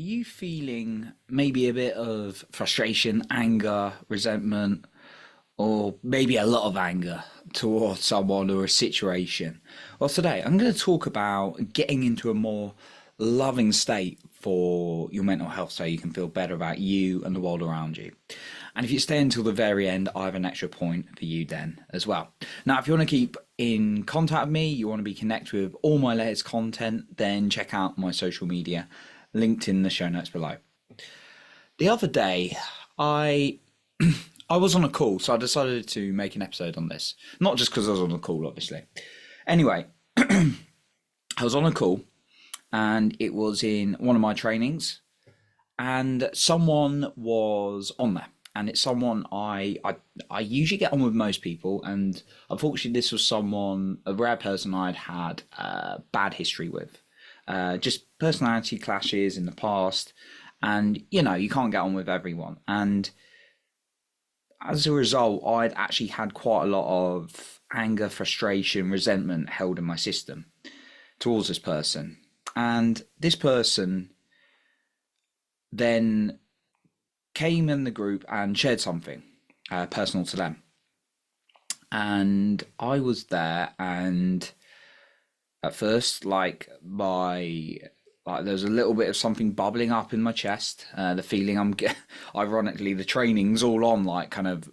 Are you feeling maybe a bit of frustration, anger, resentment, or maybe a lot of anger towards someone or a situation? Well, today I'm going to talk about getting into a more loving state for your mental health so you can feel better about you and the world around you. And if you stay until the very end, I have an extra point for you then as well. Now, if you want to keep in contact with me, you want to be connected with all my latest content, then check out my social media linked in the show notes below. The other day, I I was on a call, so I decided to make an episode on this. Not just because I was on a call, obviously. Anyway, I was on a call, and it was in one of my trainings, and someone was on there. And it's someone I usually get on with most people, and unfortunately, this was someone, a rare person I'd had a bad history with, just personality clashes in the past, and you can't get on with everyone. And as a result, I'd actually had quite a lot of anger, frustration, resentment held in my system towards this person. And this person then came in the group and shared something personal to them. And I was there, and at first, there's a little bit of something bubbling up in my chest. The feeling ironically, the training's all on, like kind of,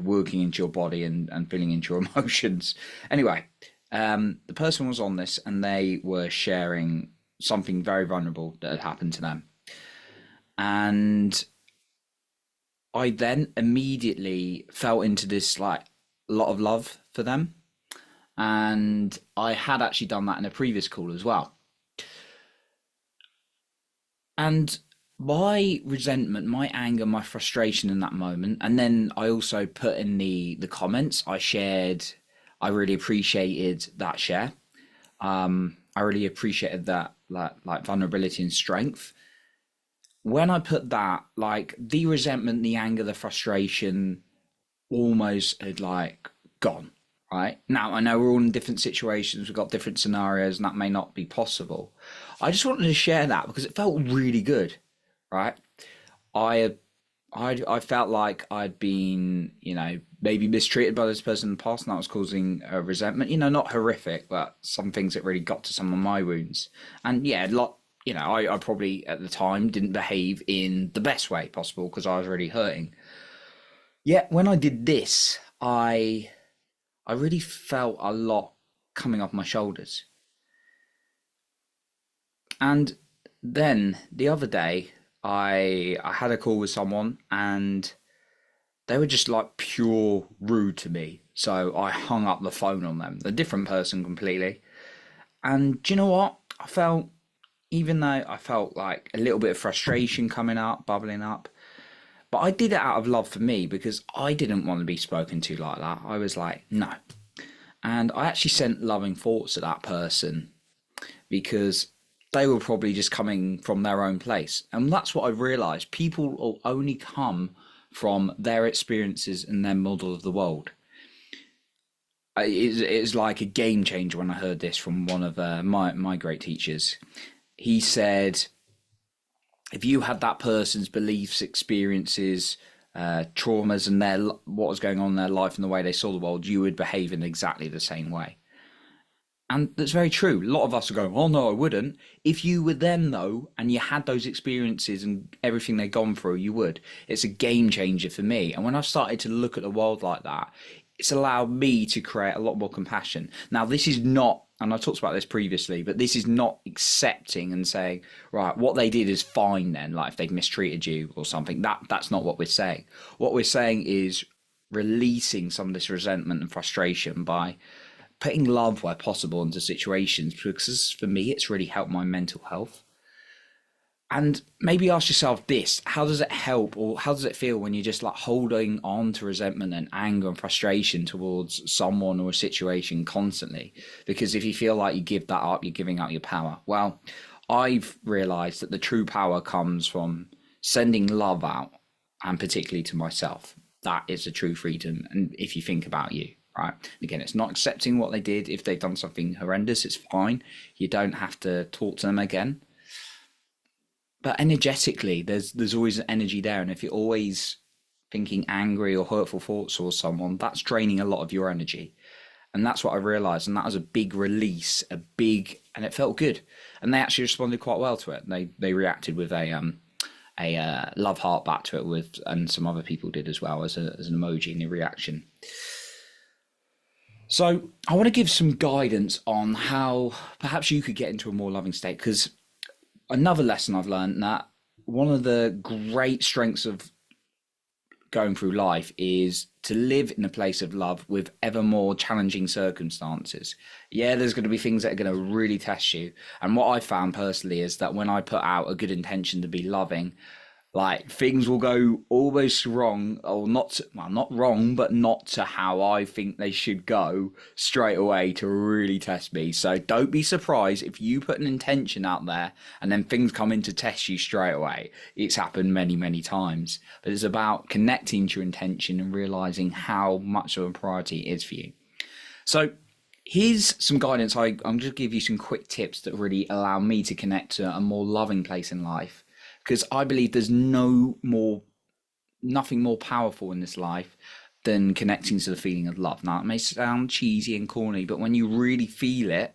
working into your body and feeling into your emotions. Anyway, the person was on this, and they were sharing something very vulnerable that had happened to them. And I then immediately fell into this like lot of love for them. And I had actually done that in a previous call as well. And my resentment, my anger, my frustration in that moment, and then I also put in the comments I shared. I really appreciated that share. I really appreciated that like vulnerability and strength. When I put that, like the resentment, the anger, the frustration almost had like gone. Right now, I know we're all in different situations. We've got different scenarios, and that may not be possible. I just wanted to share that because it felt really good, right? I I felt like I'd been, maybe mistreated by this person in the past, and that was causing a resentment. Not horrific, but some things that really got to some of my wounds. And yeah, I probably at the time didn't behave in the best way possible because I was really hurting. Yet when I did this, I really felt a lot coming off my shoulders. And then the other day, I had a call with someone, and they were just like pure rude to me. So I hung up the phone on them, a different person completely. And do you know what? Even though I felt like a little bit of frustration coming up, bubbling up, but I did it out of love for me because I didn't want to be spoken to like that. I was like, no. And I actually sent loving thoughts to that person because they were probably just coming from their own place. And that's what I've realized. People will only come from their experiences and their model of the world. It's like a game changer when I heard this from one of my great teachers. He said, if you had that person's beliefs, experiences, traumas, and what was going on in their life and the way they saw the world, you would behave in exactly the same way. And that's very true. A lot of us are going, oh no, I wouldn't. If you were them though, and you had those experiences and everything they'd gone through, you would. It's a game changer for me. And when I've started to look at the world like that, it's allowed me to create a lot more compassion. Now, this is not, and I talked about this previously, but this is not accepting and saying, right, what they did is fine then, like if they've mistreated you or something. That's not what we're saying. What we're saying is releasing some of this resentment and frustration by putting love where possible into situations, because for me, it's really helped my mental health. And maybe ask yourself this: how does it help, or how does it feel when you're just like holding on to resentment and anger and frustration towards someone or a situation constantly? Because if you feel like you give that up, you're giving up your power. Well, I've realized that the true power comes from sending love out, and particularly to myself. That is the true freedom. And if you think about you, right? Again, it's not accepting what they did. If they've done something horrendous, it's fine. You don't have to talk to them again. but energetically, there's always energy there, and if you're always thinking angry or hurtful thoughts towards someone, that's draining a lot of your energy. And that's what I realized, and that was a big release, and it felt good. And they actually responded quite well to it. They reacted with a love heart back to it, and some other people did as well, as an emoji in the reaction. So I want to give some guidance on how perhaps you could get into a more loving state, because another lesson I've learned, that one of the great strengths of going through life is to live in a place of love with ever more challenging circumstances. Yeah, there's going to be things that are going to really test you. And what I found personally is that when I put out a good intention to be loving, like things will go almost wrong, or not, well, not wrong, but not to how I think they should go straight away, to really test me. So don't be surprised if you put an intention out there and then things come in to test you straight away. It's happened many, many times. But it's about connecting to your intention and realizing how much of a priority it is for you. So here's some guidance. I'm going to give you some quick tips that really allow me to connect to a more loving place in life, because I believe there's nothing more powerful in this life than connecting to the feeling of love. Now, it may sound cheesy and corny, but when you really feel it,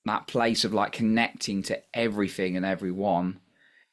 that place of like connecting to everything and everyone,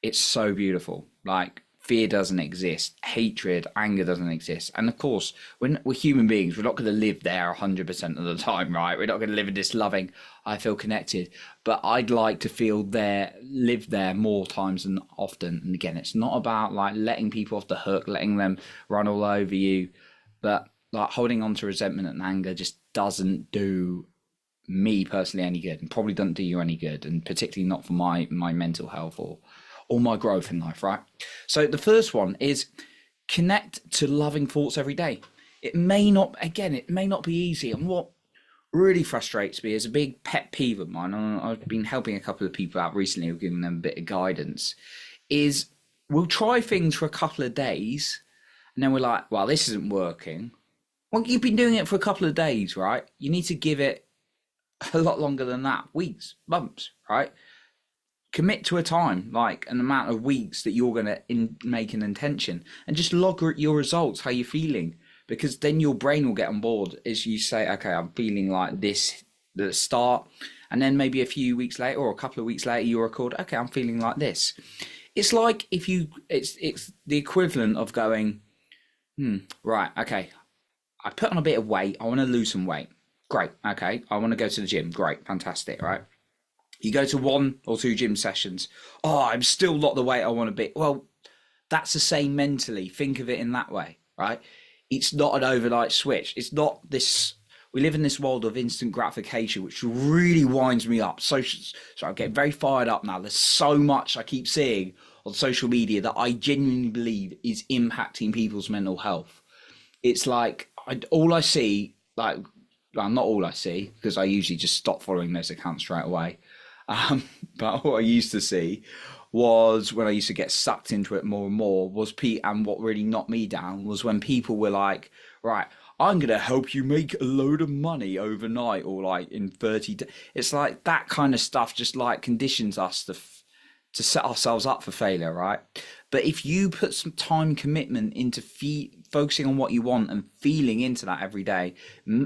it's so beautiful. Like, fear doesn't exist, hatred, anger doesn't exist. And of course, when we're human beings, we're not going to live there 100% of the time, right? We're not going to live in this loving, I feel connected. But I'd like to live there more times than often. And again, it's not about like letting people off the hook, letting them run all over you. But like holding on to resentment and anger just doesn't do me personally any good, and probably doesn't do you any good, and particularly not for my mental health or my growth in life, right? So the first one is connect to loving thoughts every day. It may not be easy. And what really frustrates me is a big pet peeve of mine, and I've been helping a couple of people out recently, giving them a bit of guidance, is we'll try things for a couple of days and then we're like, well, this isn't working. Well, you've been doing it for a couple of days, right? You need to give it a lot longer than that, weeks, months, right? Commit to a time, like an amount of weeks that you're going to make an intention, and just log your results, how you're feeling, because then your brain will get on board as you say, okay, I'm feeling like this at the start, and then maybe a few weeks later or a couple of weeks later you record, okay, I'm feeling like this. It's like it's the equivalent of going, right, okay, I put on a bit of weight, I want to lose some weight, great, okay, I want to go to the gym, great, fantastic, right? You go to 1 or 2 gym sessions. Oh, I'm still not the weight I want to be. Well, that's the same mentally. Think of it in that way, right? It's not an overnight switch. It's not this. We live in this world of instant gratification, which really winds me up. So I get very fired up now. There's so much I keep seeing on social media that I genuinely believe is impacting people's mental health. It's like all I see, like, well, not all I see, because I usually just stop following those accounts straight away. But what I used to see was, when I used to get sucked into it more and more, was and what really knocked me down was when people were like, right, I'm going to help you make a load of money overnight, or like in 30 days. It's like that kind of stuff just like conditions us to set ourselves up for failure, right? But if you put some time commitment into focusing on what you want and feeling into that every day,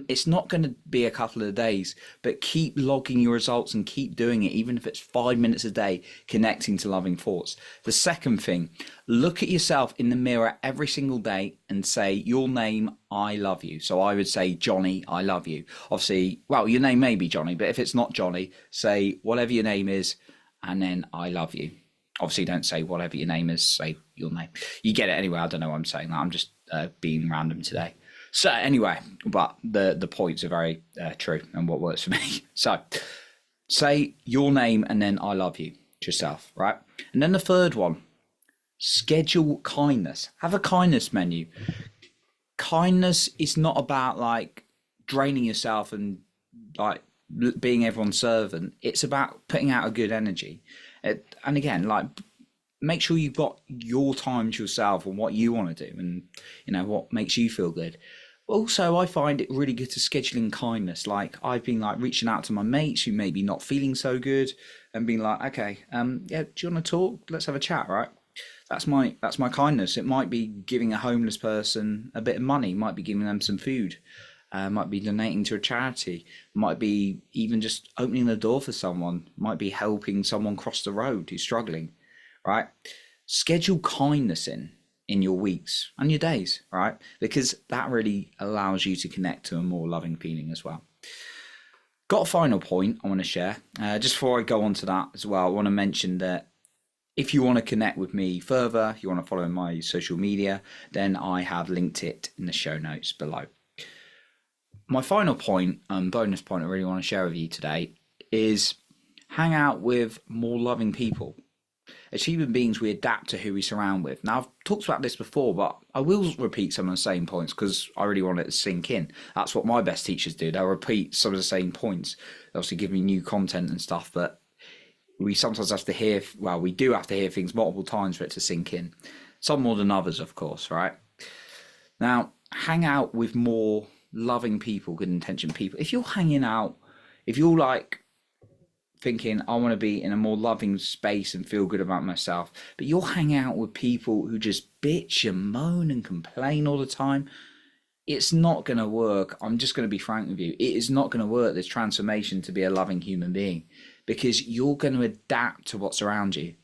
it's not going to be a couple of days, but keep logging your results and keep doing it, even if it's 5 minutes a day, connecting to loving thoughts. The second thing, look at yourself in the mirror every single day and say your name, I love you. So I would say, Johnny, I love you. Obviously, well, your name may be Johnny, but if it's not Johnny, say whatever your name is, and then I love you. Obviously, don't say whatever your name is, say your name. You get it anyway. I don't know why I'm saying that. I'm just being random today. So anyway, but the points are very true and what works for me. So say your name and then I love you to yourself, right? And then the third one, schedule kindness. Have a kindness menu. Kindness is not about like draining yourself and like being everyone's servant. It's about putting out a good energy. And again, like, make sure you've got your time to yourself and what you want to do, and you know what makes you feel good. Also, I find it really good to schedule in kindness. Like I've been like reaching out to my mates who may be not feeling so good, and being like, okay, yeah, do you want to talk? Let's have a chat, right? That's my kindness. It might be giving a homeless person a bit of money, might be giving them some food, might be donating to a charity, might be even just opening the door for someone, might be helping someone cross the road who's struggling, right? Schedule kindness in your weeks and your days, right? Because that really allows you to connect to a more loving feeling as well. Got a final point I want to share. Just before I go on to that as well, I want to mention that if you want to connect with me further, if you want to follow my social media, then I have linked it in the show notes below. My final point, bonus point I really want to share with you today is hang out with more loving people. As human beings, we adapt to who we surround with. Now, I've talked about this before, but I will repeat some of the same points because I really want it to sink in. That's what my best teachers do. They'll repeat some of the same points. They obviously give me new content and stuff, but we sometimes have to hear, well, we do have to hear things multiple times for it to sink in. Some more than others, of course, right? Now, hang out with more loving people, good intentioned people. If you're hanging out, if you're like thinking, I want to be in a more loving space and feel good about myself, but you're hanging out with people who just bitch and moan and complain all the time, it's not going to work. I'm just going to be frank with you. It is not going to work, this transformation to be a loving human being, because you're going to adapt to what's around you.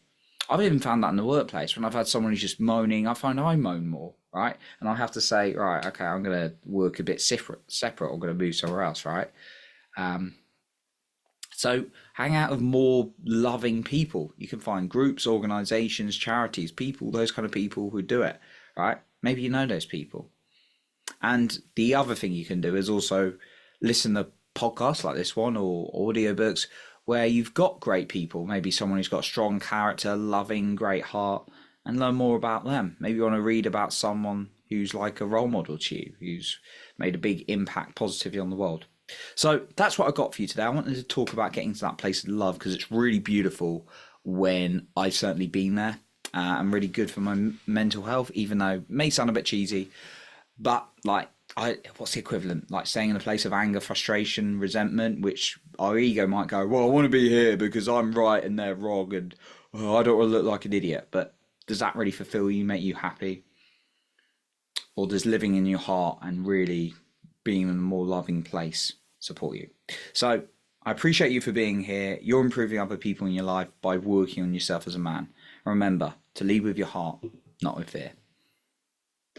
I've even found that in the workplace. When I've had someone who's just moaning, I find I moan more, right? And I have to say, right, okay, I'm going to work a bit separate. I'm going to move somewhere else, right? So hang out with more loving people. You can find groups, organizations, charities, people, those kind of people who do it, right? Maybe you know those people. And the other thing you can do is also listen to podcasts like this one or audiobooks where you've got great people, maybe someone who's got strong character, loving, great heart, and learn more about them. Maybe you want to read about someone who's like a role model to you, who's made a big impact positively on the world. So that's what I got for you today. I wanted to talk about getting to that place of love because it's really beautiful when I've certainly been there and really good for my mental health, even though it may sound a bit cheesy, but like what's the equivalent? Like staying in a place of anger, frustration, resentment, which our ego might go, well, I want to be here because I'm right and they're wrong, and I don't want to look like an idiot. But does that really fulfill you, make you happy? Or does living in your heart and really being in a more loving place support you? So I appreciate you for being here. You're improving other people in your life by working on yourself as a man. Remember to lead with your heart, not with fear.